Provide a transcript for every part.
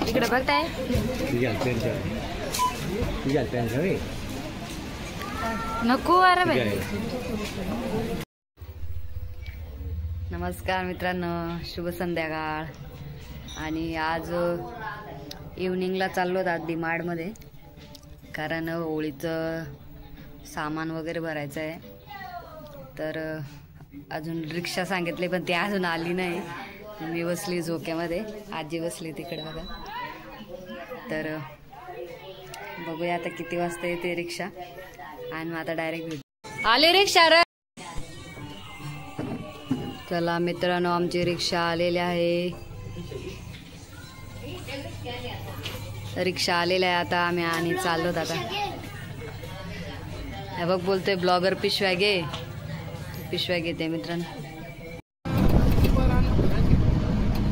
इकडे बघताय नको अरे बाई. नमस्कार मित्रांनो, शुभ संध्याकाळ. आणि आज इव्हनिंगला चाललो आहोत डीमार्ट मध्ये, कारण होळीचं सामान वगैरे भरायचं आहे. तर अजून रिक्षा सांगितली पण ती अजून आली नाही. मी बसली झोक्यामध्ये, आजी बसली तिकडे बघा. तर बघूया आता किती वाजता येते रिक्षा. आणि मग आता डायरेक्ट भेटू. आले रिक्षा रे. चला मित्रांनो, आमची रिक्षा आलेली आहे. रिक्षा आलेली आहे आता. आम्ही आणि चाललो आता. हे बघ बोलतोय ब्लॉगर पिशव्या घे. पिशव्या घेते मित्रांनो.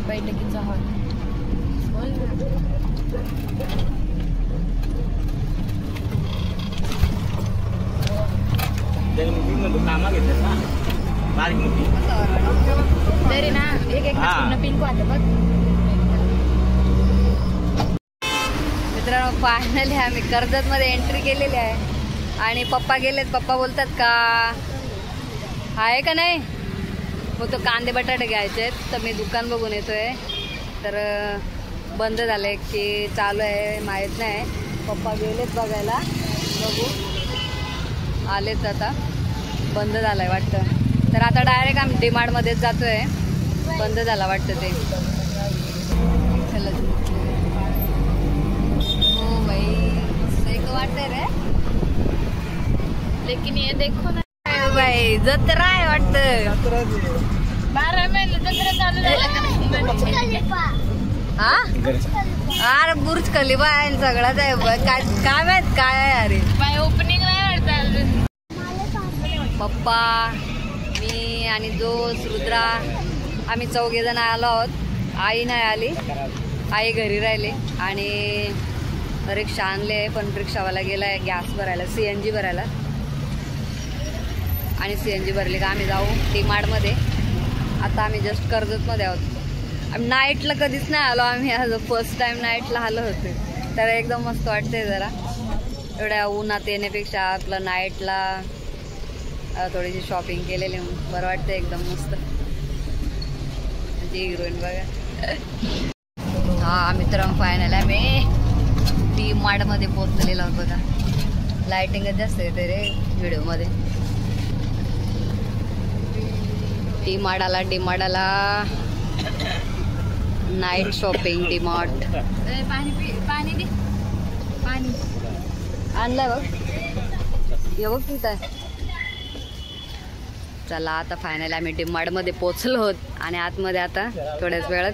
बैठकीचा हॉल. तरी ना एक पिंकू आता बघ. मित्रांनो, फायनली आम्ही कर्जत मध्ये एंट्री केलेली आहे. आणि पप्पा गेलेत. पप्पा बोलतात का आहे का नाही. मग तो कांदे बटाटे घ्यायचे आहेत. तर मी दुकान बघून येतोय. तर बंद झालंय की चालू आहे माहीत नाही. पप्पा गेलेत बघायला. बघू आलेत आता. बंद झालंय वाटतं. तर आता डायरेक्ट आम्ही डीमार्ट मध्येच जातोय. बंद झाला वाटतं ते. चला हो भाई, सही को वाटतंय रे. लेकिन ये देखो ना भाई, जत्रा आहे वाटतं. 12 महिने जत्रा चालू झालं. हा अरे बुर्ज खलिफा आहे सगळंच आहे. काय माहित काय आहे. अरे ओपनिंग नाही वाटत. पप्पा, मी आणि जोस, रुद्रा, आम्ही 4 जण आलो आहोत. आई नाही आली. आई घरी राहिले. आणि रिक्षा आणले पण रिक्षावाला गेलाय गॅस भरायला, CNG भरायला. आणि CNG भरली का आम्ही जाऊ डीमार्ट मध्ये. आता आम्ही जस्ट कर्जतमध्ये आहोत. आम्ही नाईटला कधीच नाही आलो. आम्ही आज फर्स्ट टाइम नाईटला आलो होते. तर एकदम मस्त वाटतंय जरा. एवढ्या उन्हात येण्यापेक्षा आपलं नाईटला थोडीशी शॉपिंग केलेली बरं वाटतं. एकदम मस्त. जी हिरोईन बघा. हा मित्रांनो, फायनल आम्ही डीमार्ट मध्ये पोहोचलेलो आहोत बघा. लाइटिंगच जास्त येते रे व्हिडिओ मध्ये. डीमार्ट आला नाईट शॉपिंग डीमार्ट. पाणी दे. पाणी आणलंय बघ. ये बघ तिथं आहे. चला आता फायनली आम्ही डीमार्ट मध्ये पोहोचलो आहोत. आणि आतमध्ये आता थोड्याच वेळात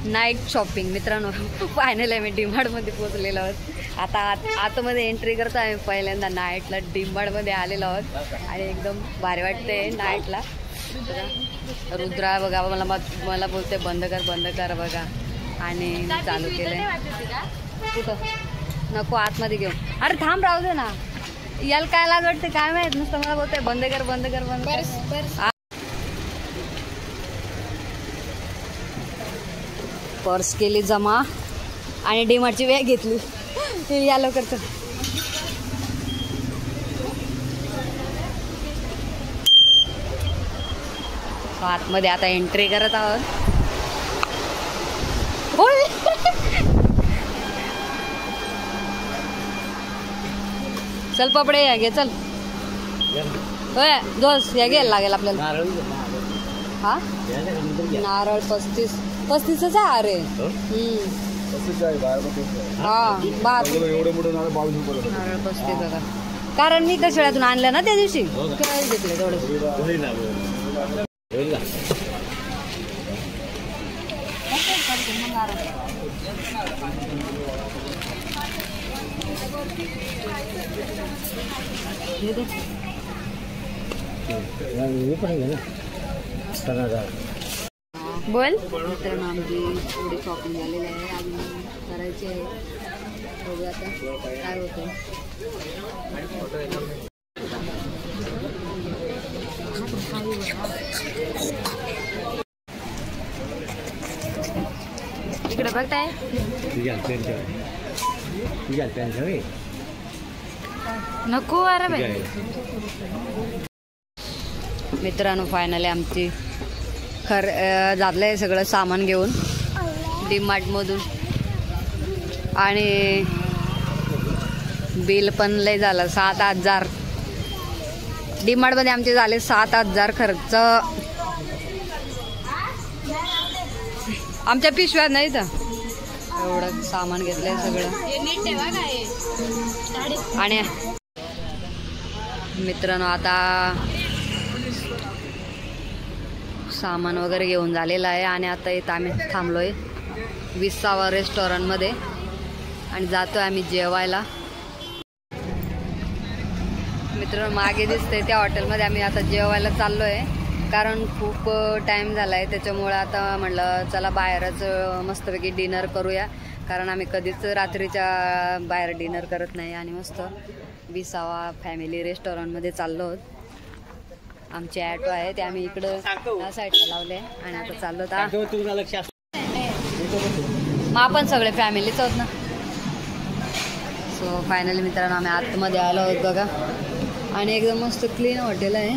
नाईट शॉपिंग. मित्रांनो, फायनली आम्ही डीमार्ट मध्ये पोहोचलेलो आहोत. आता आतमध्ये एंट्री करतो आम्ही. पहिल्यांदा नाईटला डीमार्ट मध्ये आलेलो आहोत. आणि एकदम भारी वाटते नाईटला. रुद्रा बघा मला बोलते बंद कर बघा. आणि चालू केलंय. कुठं नको आतमध्ये घेऊ. अरे थांब, राहू दे ना. याला काय लाज वाटते काय माहित. नुसतं मला बोलतोय बंद कर. पर्स केली जमा आणि डीमार्टची बॅग घेतली. या लवकर. आतमध्ये आता एंट्री करत आहोत. चल पपडे या घे. चल होय दोस या घ्यायला लागेल आपल्याला. हा नारळ 35च आहे. अरे हा नारळ 35 बघा. कारण मी कशाळ्यातून आणलं ना त्या दिवशी. घेतले थोडे. बोल. तर आमची थोडी शॉपिंग झालेली आहे. अजून करायची आहे. बघूया आता काय होतं. इकडे बघताय नको अरे बाई. मित्रांनो फायनली आमची जातलंय सगळं सामान घेऊन डीमार्ट मधून आणि बिल पण लय झालं 7,000. डीमार्ट मध्ये आमचे झाले 7,000 खर्च. आमच्या पिशव्या नाही तर एवढं सामान घेतलंय सगळं. आणि मित्रांनो आता सामान वगैरे घेऊन झालेलं आहे आणि आता इथं आम्ही थांबलोय 20वा रेस्टॉरंटमध्ये आणि जातोय आम्ही जेवायला. मित्रांनो मागे दिसतंय त्या हॉटेलमध्ये आम्ही आता जेवायला चाललोय कारण खूप टाइम झालाय. त्याच्यामुळे आता म्हटलं चला बाहेरच मस्तपैकी डिनर करूया कारण आम्ही कधीच रात्रीच्या बाहेर डिनर करत नाही. आणि मस्त 20वा फॅमिली रेस्टॉरंटमध्ये चाललो आहोत. आमचे ॲटो आहे ते आम्ही इकडं या साईडला लावले आणि आता चाललो होता. मग आपण सगळे फॅमिलीच आहोत ना. सो फायनली मित्रांनो आम्ही आतमध्ये आलो आहोत बघा आणि एकदम मस्त क्लीन हॉटेल आहे.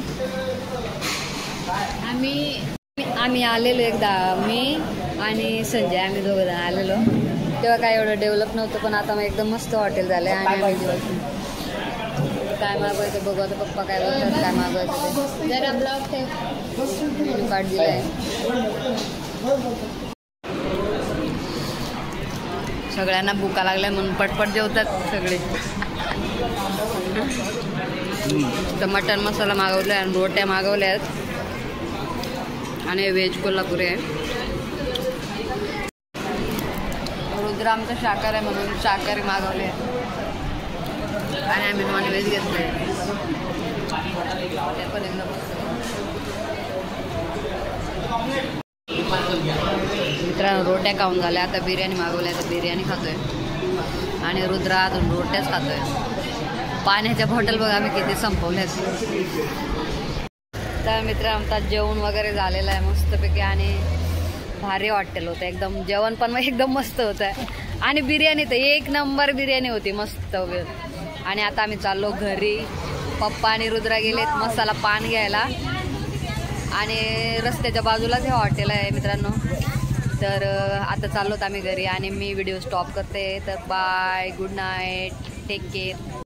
आम्ही आलेलो एकदा मी आणि संजय आम्ही दोघं जण आलेलो तेव्हा काय एवढं डेव्हलप नव्हतं पण आता मग एकदम मस्त हॉटेल झालं आहे. आणि आम्ही काय मागवायचं बघू आता पप्पा काय बोलतात काय मागवायचं ते जरा ब्लॉग मेन्यू कार्ड दिलाय. सगळ्यांना भुका लागल्या म्हणून पटपट जेवतात सगळे. तर मटन मसाला मागवला आणि रोट्या मागवल्या आहेत आणि व्हेज कोल्हापुरी आहे. रुद्र आमचं शाकाहारी आहे म्हणून शाकाहारी मागवले आणि आम्ही नॉनव्हेज घेतले. ते पण एकदम मित्रांनो रोट्या खाऊन झाल्या आता बिर्याणी मागवल्या तर बिर्याणी खातोय आणि रुद्र अजून रोट्याच खातोय. पाण्याच्या बॉटल बघा आम्ही किती संपवल्यात. तर मित्रांनो आता जेवण वगैरे झालेलं आहे मस्तपैकी आणि भारी हॉटेल होतं एकदम. जेवण पण एकदम मस्त होतं आणि बिर्याणी तर 1 नंबर बिर्याणी होती मस्त. आणि आता आम्ही चाललो घरी. पप्पा आणि रुद्रा गेलेत मसाला पान घ्यायला आणि रस्त्याच्या बाजूलाच हे हॉटेल आहे मित्रांनो. तर आता चाललोत आम्ही घरी आणि मी व्हिडिओ स्टॉप करते. तर bye good night take care.